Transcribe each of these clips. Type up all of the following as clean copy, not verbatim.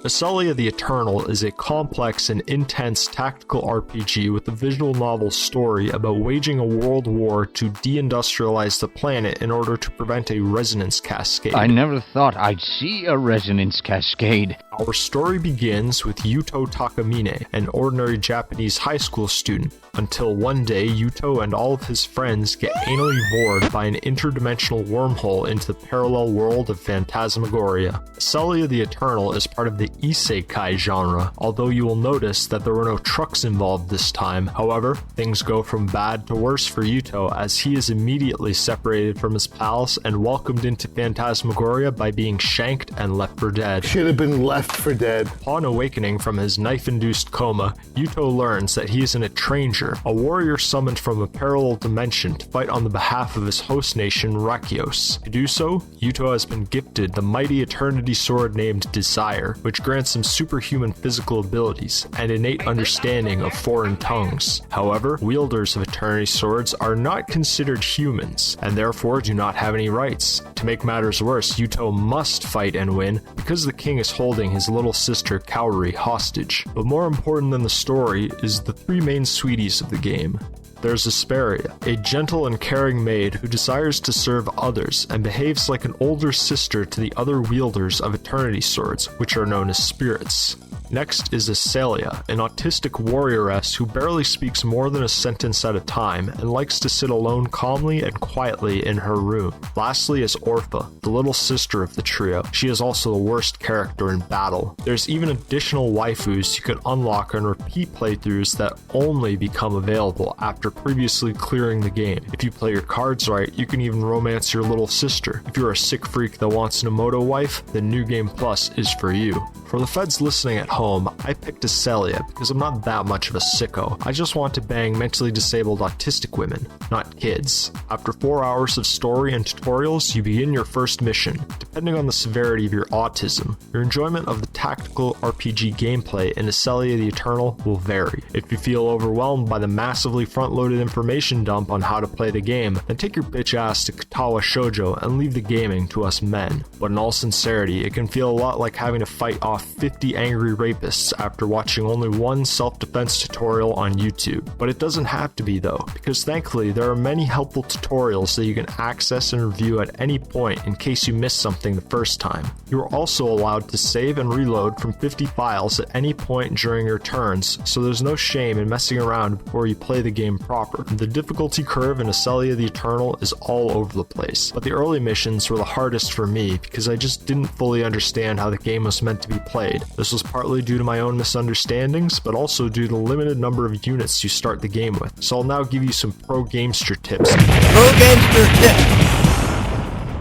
Aselia the Eternal is a complex and intense tactical RPG with a visual novel story about waging a world war to deindustrialize the planet in order to prevent a resonance cascade. I never thought I'd see a resonance cascade. Our story begins with Yuto Takamine, an ordinary Japanese high school student, until one day Yuto and all of his friends get anally bored by an interdimensional wormhole into the parallel world of Phantasmagoria. Aselia the Eternal is part of the isekai genre, although you will notice that there were no trucks involved this time. However, things go from bad to worse for Yuto as he is immediately separated from his pals and welcomed into Phantasmagoria by being shanked and left for dead. Should have been left for dead. Upon awakening from his knife-induced coma, Yuto learns that he is an Etranger, a warrior summoned from a parallel dimension to fight on the behalf of his host nation, Rakios. To do so, Yuto has been gifted the mighty Eternity Sword named Desire, which grants him superhuman physical abilities and innate understanding of foreign tongues. However, wielders of Eternity Swords are not considered humans, and therefore do not have any rights. To make matters worse, Yuto must fight and win because the king is holding his little sister Kaori hostage. But more important than the story is the three main sweeties of the game. There's Aselia, a gentle and caring maid who desires to serve others and behaves like an older sister to the other wielders of Eternity Swords, which are known as spirits. Next is Aselia, an autistic warrioress who barely speaks more than a sentence at a time and likes to sit alone calmly and quietly in her room. Lastly is Orpha, the little sister of the trio. She is also the worst character in battle. There's even additional waifus you can unlock and repeat playthroughs that only become available after previously clearing the game. If you play your cards right, you can even romance your little sister. If you're a sick freak that wants an Emoto wife, then New Game Plus is for you. For the feds listening at home, I picked Aselia because I'm not that much of a sicko. I just want to bang mentally disabled autistic women, not kids. After 4 hours of story and tutorials, you begin your first mission. Depending on the severity of your autism, your enjoyment of the tactical RPG gameplay in Aselia the Eternal will vary. If you feel overwhelmed by the massively front-loaded information dump on how to play the game, then take your bitch ass to Katawa Shoujo and leave the gaming to us men. But in all sincerity, it can feel a lot like having to fight off 50 angry rapists after watching only one self-defense tutorial on YouTube. But it doesn't have to be though, because thankfully there are many helpful tutorials that you can access and review at any point in case you missed something the first time. You are also allowed to save and reload from 50 files at any point during your turns, so there's no shame in messing around before you play the game proper. The difficulty curve in Aselia the Eternal is all over the place, but the early missions were the hardest for me because I just didn't fully understand how the game was meant to be played. This was partly due to my own misunderstandings, but also due to the limited number of units you start the game with. So I'll now give you some pro Gamester tips. Pro Gamester tips!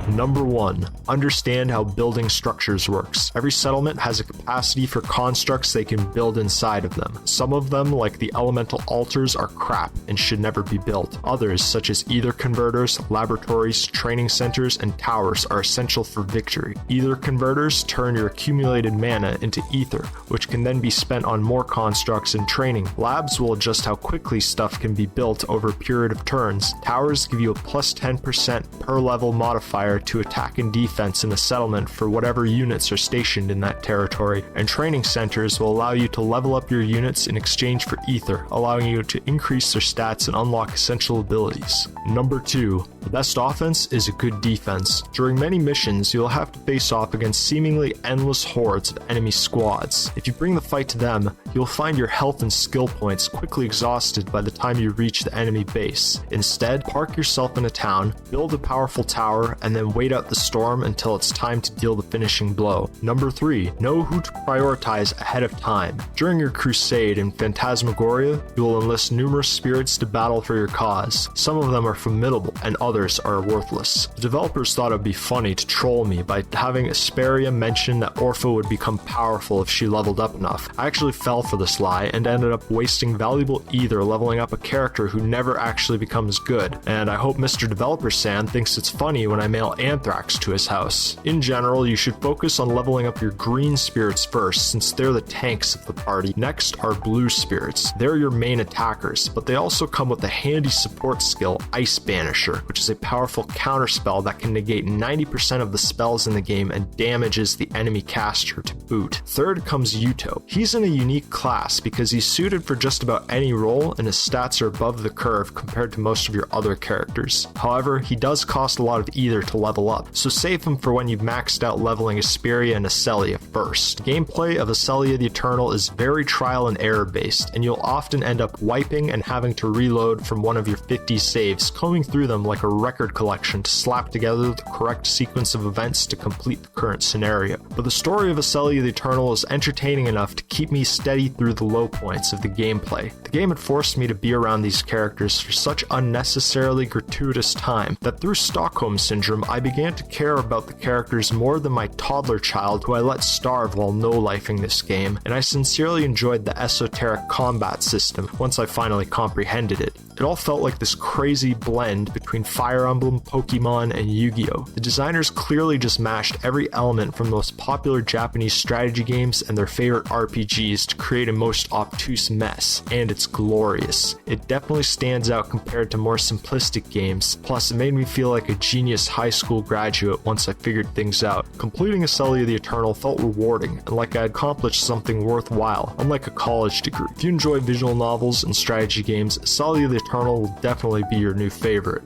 Number 1. Understand how building structures works. Every settlement has a capacity for constructs they can build inside of them. Some of them, like the elemental altars, are crap and should never be built. Others, such as ether converters, laboratories, training centers, and towers, are essential for victory. Ether converters turn your accumulated mana into ether, which can then be spent on more constructs and training. Labs will adjust how quickly stuff can be built over a period of turns. Towers give you a plus 10% per level modifier to attack and defense in a settlement for whatever units are stationed in that territory, and training centers will allow you to level up your units in exchange for ether, allowing you to increase their stats and unlock essential abilities. Number 2. The best offense is a good defense. During many missions, you'll have to face off against seemingly endless hordes of enemy squads. If you bring the fight to them, you'll find your health and skill points quickly exhausted by the time you reach the enemy base. Instead, park yourself in a town, build a powerful tower, and then wait out the storm until it's time to deal the finishing blow. Number 3. Know who to prioritize ahead of time. During your crusade in Phantasmagoria, you will enlist numerous spirits to battle for your cause. Some of them are formidable, and others are worthless. The developers thought it would be funny to troll me by having Aselia mention that Orpha would become powerful if she leveled up enough. I actually fell for this lie and ended up wasting valuable ether leveling up a character who never actually becomes good, and I hope Mr. Developer-san thinks it's funny when I mail Anthrax to his house. In general, you should focus on leveling up your green spirits first, since they're the tanks of the party. Next are blue spirits. They're your main attackers, but they also come with a handy support skill, Ice Banisher, which is a powerful counterspell that can negate 90% of the spells in the game and damages the enemy caster to boot. Third comes Yuto. He's in a unique class because he's suited for just about any role and his stats are above the curve compared to most of your other characters. However, he does cost a lot of ether to level up, so save him for when you've maxed out leveling Aselia and Aselia first. Gameplay of Aselia the Eternal is very trial and error based, and you'll often end up wiping and having to reload from one of your 50 saves, combing through them like a record collection to slap together the correct sequence of events to complete the current scenario. But the story of Aselia the Eternal is entertaining enough to keep me steady through the low points of the gameplay. The game had forced me to be around these characters for such unnecessarily gratuitous time that through Stockholm Syndrome I began to care about the characters more than my toddler child who I let starve while no-lifing this game, and I sincerely enjoyed the esoteric combat system once I finally comprehended it. It all felt like this crazy blend between Fire Emblem, Pokemon, and Yu-Gi-Oh! The designers clearly just mashed every element from the most popular Japanese strategy games and their favorite RPGs to create a most obtuse mess, and it's glorious. It definitely stands out compared to more simplistic games, plus it made me feel like a genius high school graduate once I figured things out. Completing Aselia the Eternal felt rewarding, and like I had accomplished something worthwhile, unlike a college degree. If you enjoy visual novels and strategy games, Aselia the Eternal will definitely be your new favorite.